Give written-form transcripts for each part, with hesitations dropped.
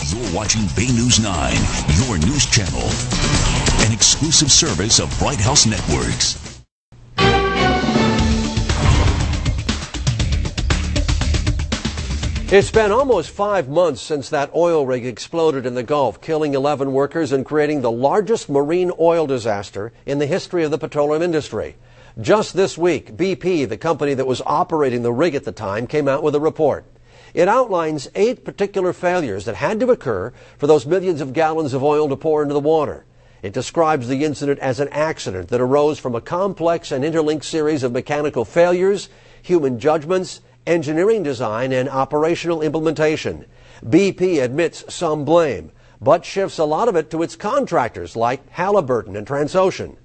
You're watching Bay News 9, your news channel, an exclusive service of Bright House Networks. It's been almost 5 months since that oil rig exploded in the Gulf, killing 11 workers and creating the largest marine oil disaster in the history of the petroleum industry. Just this week, BP, the company that was operating the rig at the time, came out with a report. It outlines 8 particular failures that had to occur for those millions of gallons of oil to pour into the water. It describes the incident as an accident that arose from a complex and interlinked series of mechanical failures, human judgments, engineering design, and operational implementation. BP admits some blame, but shifts a lot of it to its contractors like Halliburton and Transocean.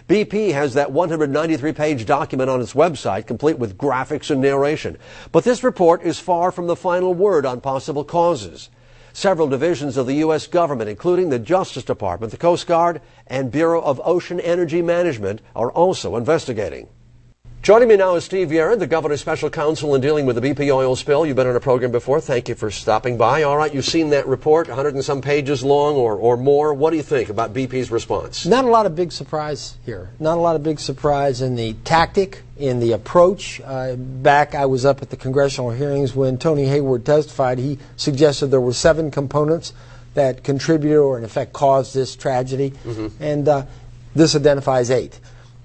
BP has that 193-page document on its website, complete with graphics and narration. But this report is far from the final word on possible causes. Several divisions of the U.S. government, including the Justice Department, the Coast Guard, and Bureau of Ocean Energy Management, are also investigating. Joining me now is Steve Yerrid, the governor's special counsel in dealing with the BP oil spill. You've been on a program before. Thank you for stopping by. All right, you've seen that report, 100 and some pages long or more. What do you think about BP's response? Not a lot of big surprise here. Not a lot of big surprise in the tactic, in the approach. I was up at the congressional hearings when Tony Hayward testified. He suggested there were 7 components that contributed or in effect caused this tragedy. And this identifies 8.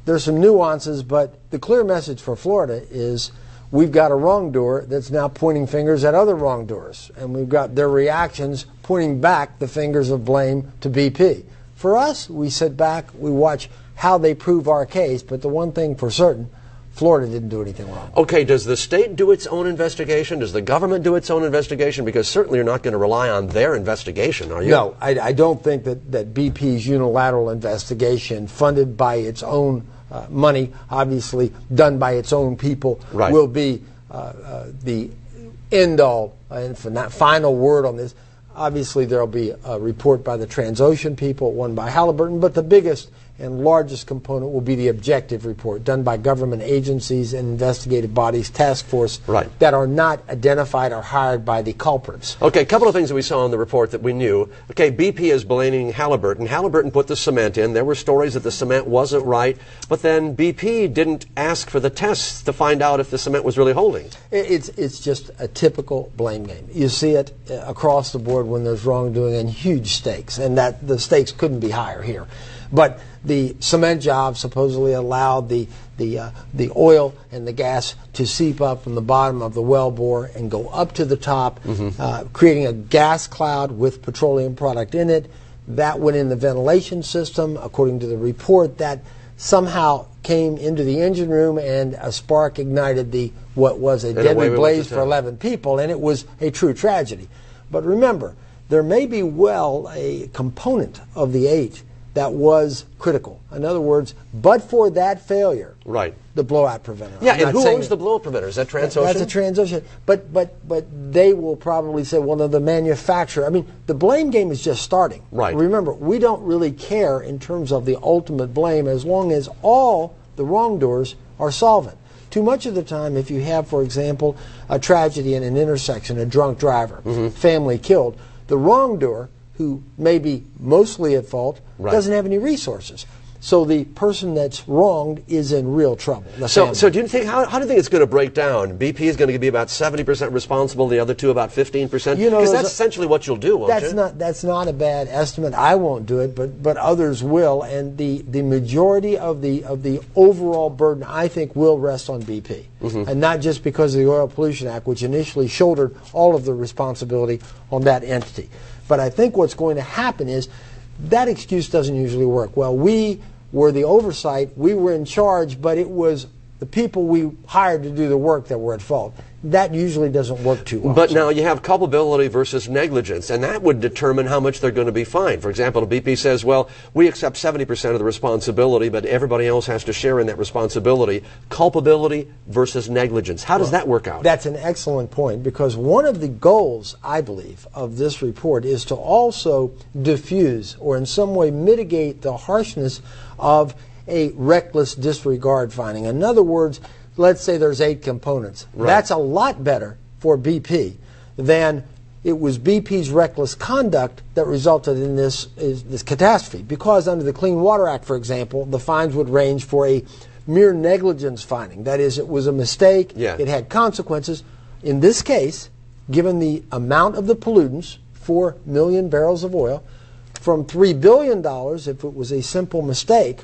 There's some nuances, but the clear message for Florida is we've got a wrongdoer that's now pointing fingers at other wrongdoers, and we've got their reactions pointing back the fingers of blame to BP. For us, we sit back, we watch how they prove our case, but the one thing for certain, Florida didn't do anything wrong. Okay, does the state do its own investigation? Does the government do its own investigation? Because certainly you're not going to rely on their investigation, are you? No, I don't think that BP's unilateral investigation, funded by its own money, obviously done by its own people, will be the end-all and final word on this. Obviously, there will be a report by the Transocean people, one by Halliburton, but the biggest and largest component will be the objective report done by government agencies and investigative bodies, task force, that are not identified or hired by the culprits. Okay, a couple of things that we saw in the report that we knew. Okay, BP is blaming Halliburton. Halliburton put the cement in. There were stories that the cement wasn't right, but then BP didn't ask for the tests to find out if the cement was really holding. It's just a typical blame game. You see it across the board when there's wrongdoing and huge stakes, and that the stakes couldn't be higher here. But the cement job supposedly allowed the oil and the gas to seep up from the bottom of the wellbore and go up to the top, creating a gas cloud with petroleum product in it. That went in the ventilation system, according to the report. That somehow came into the engine room, and a spark ignited what was a deadly blaze for 11 people, and it was a true tragedy. But remember, there may be a component of the 8 that was critical. In other words, but for that failure, the blowout preventer. Yeah, and who owns the blowout preventer? Is that Transocean? That's a Transocean. But they will probably say, well, no, the manufacturer. I mean, the blame game is just starting. Remember, we don't really care in terms of the ultimate blame as long as all the wrongdoers are solvent. Too much of the time, if you have, for example, a tragedy in an intersection, a drunk driver, family killed, the wrongdoer, who may be mostly at fault, doesn't have any resources. So the person that's wronged is in real trouble. So do you think, how do you think it's going to break down? BP is going to be about 70% responsible, the other 2 about 15%? Because that's essentially what you'll do, won't you? That's not a bad estimate. I won't do it, but others will. And the majority of the overall burden, I think, will rest on BP. And not just because of the Oil Pollution Act, which initially shouldered all of the responsibility on that entity. But I think what's going to happen is that excuse doesn't usually work. Well, we were the oversight, we were in charge, but it was the people we hired to do the work that were at fault. That usually doesn't work too well. But now you have culpability versus negligence, and that would determine how much they're going to be fined. For example, BP says, well, we accept 70% of the responsibility, but everybody else has to share in that responsibility. Culpability versus negligence. How does that work out? That's an excellent point, because one of the goals, I believe, of this report is to also diffuse or in some way mitigate the harshness of a reckless disregard finding. In other words, let's say there's 8 components. That's a lot better for BP than it was BP's reckless conduct that resulted in this catastrophe. Because under the Clean Water Act, for example, the fines would range for a mere negligence finding. That is, it was a mistake, it had consequences. In this case, given the amount of the pollutants, 4 million barrels of oil, from $3 billion if it was a simple mistake,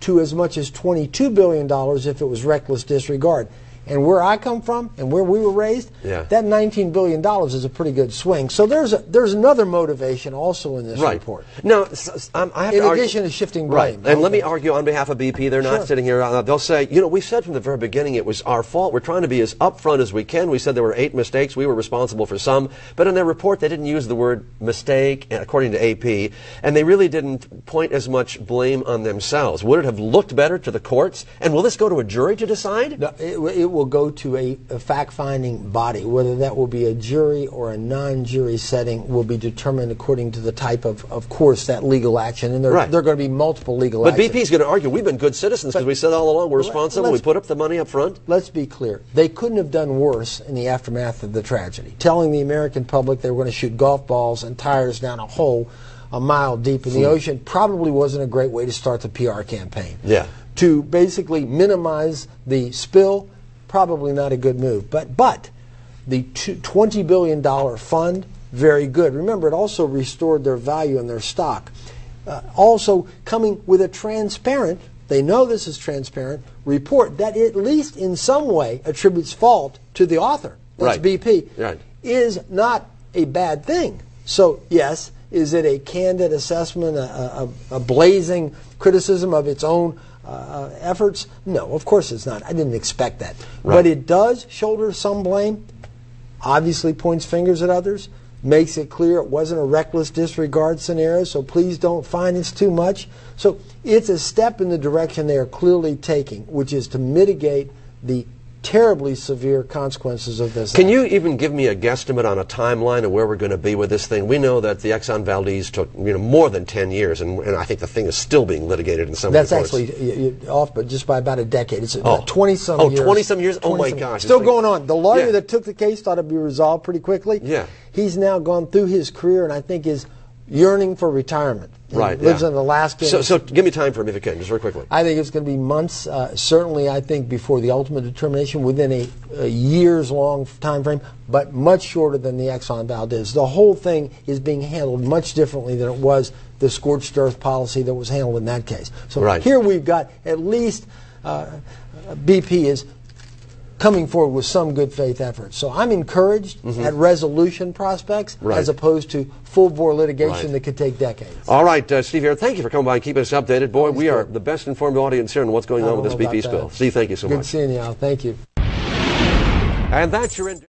to as much as $22 billion if it was reckless disregard. And where I come from and where we were raised, that $19 billion is a pretty good swing. So there's another motivation also in this report. Now, I have in addition to shifting blame. And let me argue on behalf of BP. They're not sitting here. They'll say, you know, we said from the very beginning it was our fault. We're trying to be as upfront as we can. We said there were 8 mistakes. We were responsible for some. But in their report, they didn't use the word mistake, according to AP. And they really didn't point as much blame on themselves. Would it have looked better to the courts? And will this go to a jury to decide? No, it will go to a fact-finding body. Whether that will be a jury or a non-jury setting will be determined according to the type of course, that legal action. And there are going to be multiple legal actions. But BP's going to argue, we've been good citizens because we said all along we're responsible, we put up the money up front. Let's be clear. They couldn't have done worse in the aftermath of the tragedy. Telling the American public they were going to shoot golf balls and tires down a hole a mile deep in the ocean probably wasn't a great way to start the PR campaign. To basically minimize the spill, probably not a good move. But the $20 billion fund, very good. Remember, it also restored their value in their stock. Also coming with a transparent, they know this is transparent, report that at least in some way attributes fault to the author, that's BP, is not a bad thing. So, yes, is it a candid assessment, a blazing criticism of its own efforts? No, of course it's not. I didn't expect that. But it does shoulder some blame, obviously points fingers at others, makes it clear it wasn't a reckless disregard scenario, so please don't find it's too much. So it's a step in the direction they are clearly taking, which is to mitigate the terribly severe consequences of this. Can you even give me a guesstimate on a timeline of where we're going to be with this thing? We know that the Exxon Valdez took more than 10 years, and I think the thing is still being litigated in some of the courts. That's actually off, but just by about a decade. It's about 20-some years. 20-some years? Oh, my gosh. Still going on. The lawyer that took the case thought it would be resolved pretty quickly. He's now gone through his career, and I think is yearning for retirement. Lives in Alaska. So give me time frame if you can, just very quickly. I think it's going to be months, certainly I think before the ultimate determination, within a years-long time frame, but much shorter than the Exxon Valdez. The whole thing is being handled much differently than it was the scorched earth policy that was handled in that case. So here we've got at least BP is coming forward with some good faith efforts. So I'm encouraged at resolution prospects as opposed to full-bore litigation that could take decades. All right, Steve Yerrid, thank you for coming by and keeping us updated. Boy, we are the best informed audience here on what's going on with this BP spill. Steve, thank you so much. Good seeing you, Al. Thank you. And that's your